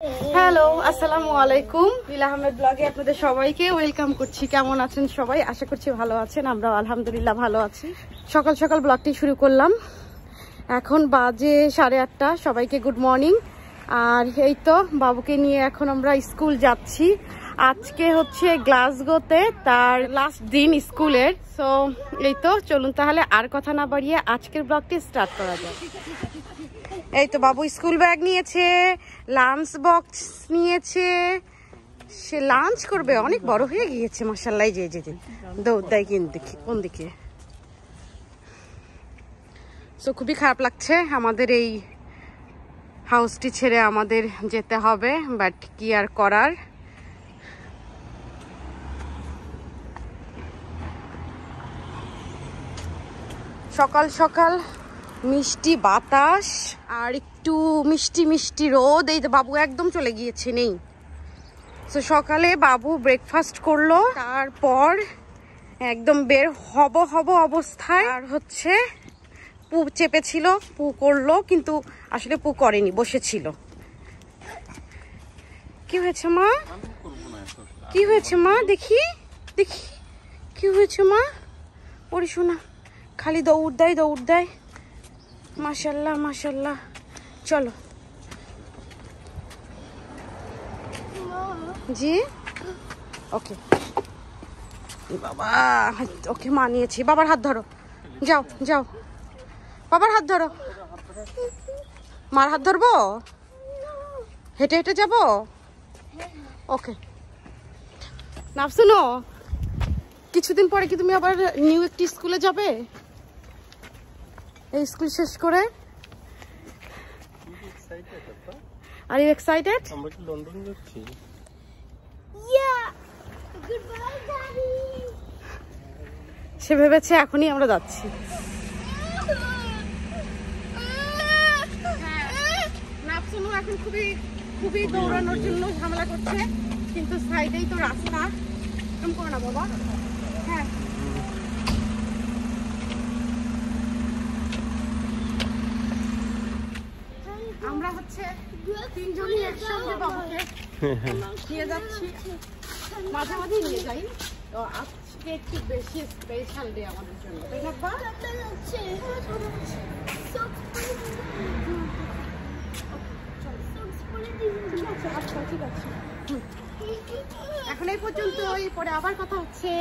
Hello, আসসালামু আলাইকুম। লীলা আহমেদ ব্লগে আপনাদের সবাইকে ওয়েলকাম করছি। কেমন আছেন সবাই? আশা করছি ভালো আছেন। আমরাও আলহামদুলিল্লাহ ভালো আছি। সকাল সকাল ব্লগটি শুরু করলাম। এখন বাজে 8:30। সবাইকে গুড মর্নিং। আর এই তো বাবুকে নিয়ে এখন আমরা স্কুল যাচ্ছি। আজকে হচ্ছে গ্লাসগোতে তার লাস্ট দিন স্কুলের। সো এই তো চলুন তাহলে আর কথা না বাড়িয়ে আজকের ব্লগটি স্টার্ট করা যায়। এই তো বাবু স্কুল ব্যাগ নিয়েছে, লাঞ্চ বক্স নিয়েছে। সে লাঞ্চ করবে, অনেক বড় হয়ে গিয়েছে মাশাআল্লাহ। যে যে দৌড় দেয় কোন দিকে। তো খুবই খারাপ লাগছে, আমাদের এই হাউসটি ছেড়ে আমাদের যেতে হবে, বাট কি আর করার। সকাল সকাল মিষ্টি বাতাস আর একটু মিষ্টি মিষ্টি রোদ। এই তো বাবু একদম চলে গিয়েছে, নেই। তো সকালে বাবু ব্রেকফাস্ট করলো, তারপর একদম বের হব অবস্থায় আর হচ্ছে পু চেপেছিল, পু করলো, কিন্তু আসলে পু করেনি, বসেছিল। কি হয়েছে মা? কি হয়েছে মা? দেখি দেখি কি হয়েছে মা? ওরে শোনা, খালি দৌড় দেয়। মাশাল্লাহ মাশাল্লাহ। চলো। জি ওকে বাবা, ওকে মানিয়েছি। বাবার হাত ধরো, যাও যাও, বাবার হাত ধরো। মার হাত ধরবো? হেঁটে হেঁটে যাবো? ওকে। না শুনো, কিছুদিন পরে কি তুমি আবার নিউ একটি স্কুলে যাবে? এই স্কুল শেষ করে? Are you excited? আমরা কি লন্ডন যাচ্ছি? Yeah. Goodbye, Daddy. সে ভেবেছে এখনই আমরা যাচ্ছি। নাফসুনু এখন খুবই দৌড়ানোর জন্য ঝামেলা করছে, কিন্তু সাইডেই তো রাস্তা। এরকম করো না বাবা। হ্যাঁ, আমরা হচ্ছে তিনজনই একসঙ্গে বাবুকে নিয়ে যাচ্ছি। মাঝে মাঝে নিয়ে যাই, তো আজকে একটু বেশি স্পেশাল ডে আমাদের জন্য, তাই না বা? আচ্ছা ঠিক আছে। এখন এই পর্যন্ত, পরে আবার কথা হচ্ছে।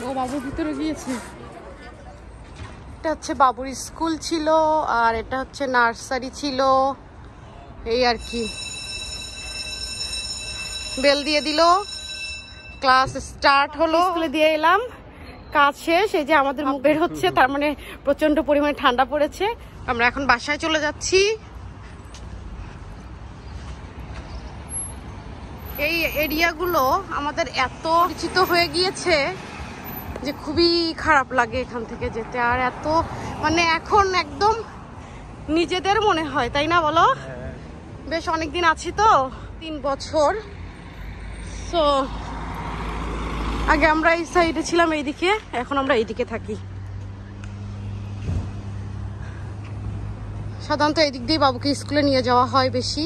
ও বাবু ভিতরে গিয়েছে। এটা হচ্ছে বাবুর স্কুল ছিল, আর এটা হচ্ছে নার্সারি ছিল, এই আর কি। বেল দিয়ে দিল, ক্লাস স্টার্ট হলো। স্কুলে দিয়ে এলাম, কাজ শেষ। এই যে আমাদের মুখ বের হচ্ছে, তার মানে প্রচন্ড পরিমাণে ঠান্ডা পড়েছে। আমরা এখন বাসায় চলে যাচ্ছি। এই এরিয়াগুলো আমাদের এত পরিচিত হয়ে গিয়েছে যে খুবই খারাপ লাগে এখান থেকে যেতে। আর এত মানে এখন একদম নিজেদের মনে হয়, তাই না বলো? বেশ অনেকদিন আছি তো, 3 বছর। সো আগে আমরা এই সাইডে ছিলাম, এইদিকে, এখন আমরা এইদিকে থাকি। সাধারণত এই দিক দিয়ে বাবুকে স্কুলে নিয়ে যাওয়া হয় বেশি।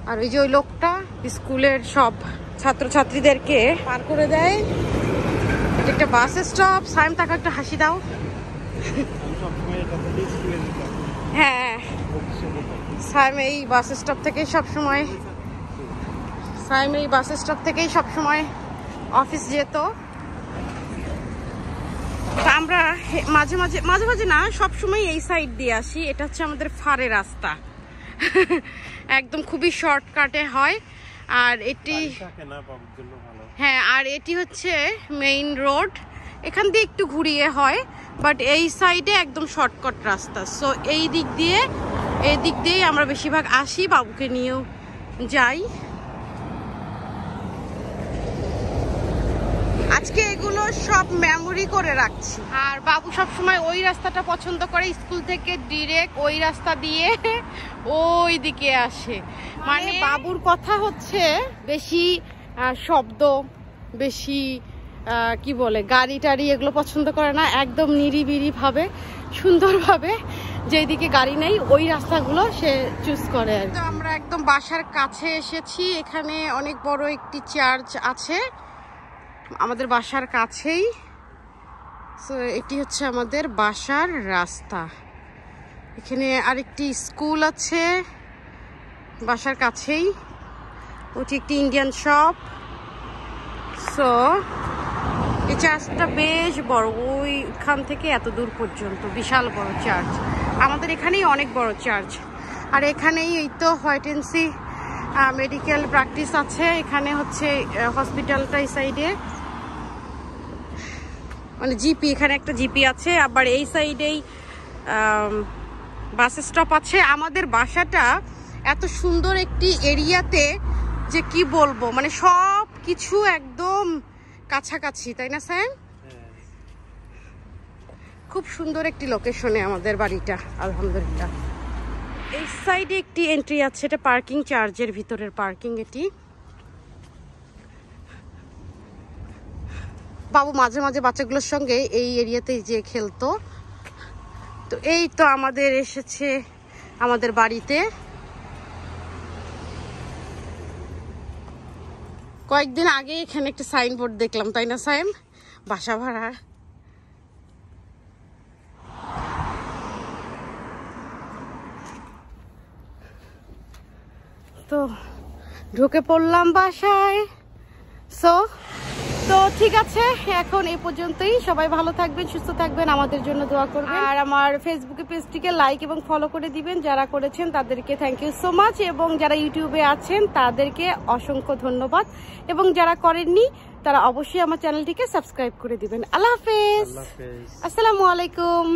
আর ওই যে ওই লোকটা স্কুলের সব ছাত্রছাত্রীদেরকে পার করে দেয়। এটা একটা বাস স্টপ। সাইম, তাকে একটা হাসি দাও। হ্যাঁ, সাইম এই বাস স্টপ থেকেই সবসময় অফিস যেত। আমরা মাঝে মাঝে না, সবসময় এই সাইড দিয়ে আসি। এটা হচ্ছে আমাদের ফারে রাস্তা, একদম খুবই শর্টকাটে হয়। আর এটি, হ্যাঁ, আর এটি হচ্ছে মেইন রোড। এখান দিয়ে একটু ঘুরিয়ে হয়, বাট এই সাইডে একদম শর্টকাট রাস্তা। সো এই দিক দিয়েই আমরা বেশিরভাগ আসি, বাবুকে নিয়েও যাই। আজকে এগুলো সব মেমোরি করে রাখছি। আর বাবু সবসময় ওই রাস্তাটা পছন্দ করে, স্কুল থেকে ডিরেক্ট ওই রাস্তা দিয়ে ওই দিকে আসে। মানে বাবুর কথা হচ্ছে বেশি শব্দ, বেশি কি বলে গাড়ি টাড়ি এগুলো পছন্দ করে না, একদম নিরিবিলি ভাবে সুন্দরভাবে যেদিকে গাড়ি নেই ওই রাস্তাগুলো সে চুজ করে। তো আমরা একদম বাসার কাছে এসেছি, এখানে অনেক বড় একটি চার্চ আছে আমাদের বাসার কাছেই। সো এটি হচ্ছে আমাদের বাসার রাস্তা। এখানে আরেকটি স্কুল আছে বাসার কাছেই, ওটি একটি ইন্ডিয়ান শপ। সো এই চার্চটা বেশ বড়, ওইখান থেকে এত দূর পর্যন্ত বিশাল বড় চার্চ। আমাদের এখানেই অনেক বড় চার্চ। আর এখানেই এই তো হোয়াইটেন্সি মেডিকেল প্র্যাকটিস আছে, এখানে হচ্ছে হসপিটালটা এই সাইডে, মানে জিপি, এখানে একটা জিপি আছে। আবার এই সাইডেই বাস স্টপ আছে। আমাদের বাসাটা এত সুন্দর একটি এরিয়াতে যে কি বলবো, মানে সব কিছু একদম কাছাকাছি, তাই না স্যার? খুব সুন্দর একটি লোকেশনে আমাদের বাড়িটা আলহামদুলিল্লাহ। এই সাইডে একটি এন্ট্রি আছে, এটা পার্কিং, চার্জের ভিতরের পার্কিং। এটি বাবু মাঝে মাঝে বাচ্চাগুলোর সঙ্গে এই এরিয়াতেই যে খেলতো। তো এই তো আমাদের এসেছে আমাদের বাড়িতে। কয়েকদিন আগে এখানে একটা সাইনবোর্ড দেখলাম, তাই না সাইম? বাসা ভাড়া। তো ঢুকে পড়লাম বাসায়। তো ঠিক আছে, এখন এই পর্যন্তই। সবাই ভালো থাকবেন, সুস্থ থাকবেন, আমাদের জন্য দোয়া করবেন। আর আমার ফেসবুকে পেজটিকে লাইক এবং ফলো করে দিবেন। যারা করেছেন তাদেরকে থ্যাংক ইউ সো মাচ, এবং যারা ইউটিউবে আছেন তাদেরকে অসংখ্য ধন্যবাদ, এবং যারা করেননি তারা অবশ্যই আমার চ্যানেলটিকে সাবস্ক্রাইব করে দিবেন। আল্লাহ হাফেজ, আসসালামু আলাইকুম।